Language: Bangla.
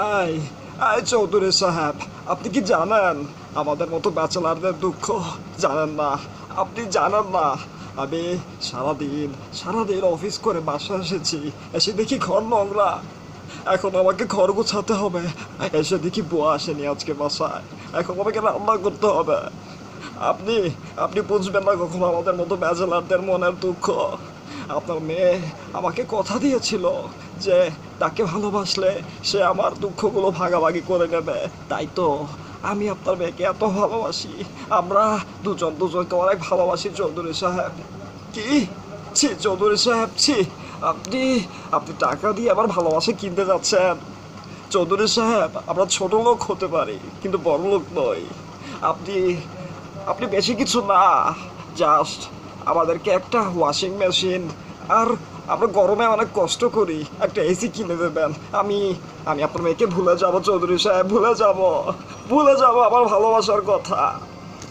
আই আই চৌধুরী সাহেব, আপনি কি জানেন আমাদের মতো ব্যাচেলারদের দুঃখ? জানেন না? আপনি জানেন না? আমি সারাদিন সারাদিন অফিস করে বাসায় এসেছি, এসে দেখি ঘর নোংরা। এখন আমাকে ঘর গোছাতে হবে। এসে দেখি বুয়া আসেনি আজকে বাসায়। এখন আমাকে রান্না করতে হবে। আপনি আপনি বুঝবেন না কখনো আমাদের মতো ব্যাচেলারদের মনের দুঃখ। আপনার মেয়ে আমাকে কথা দিয়েছিল যে তাকে ভালোবাসলে সে আমার দুঃখগুলো ভাগাভাগি করে নেবে। তাই তো আমি আপনার মেয়েকে এত ভালোবাসি। আমরা দুজন দুজনকে অনেক ভালোবাসি চৌধুরী সাহেব। কি? ছি চৌধুরী সাহেব, ছি। আপনি আপনি টাকা দিয়ে আবার ভালোবাসা কিনতে যাচ্ছেন? চৌধুরী সাহেব, আমরা ছোট লোক হতে পারি কিন্তু বড় লোক নই। আপনি আপনি বেশি কিছু না, জাস্ট আমাদেরকে একটা ওয়াশিং মেশিন আর আমরা গরমে অনেক কষ্ট করি একটা এসি কিনে দেবেন। আমি আমি আপনার মেয়েকে ভুলে যাব চৌধুরী সাহেব, ভুলে যাব আমার ভালোবাসার কথা।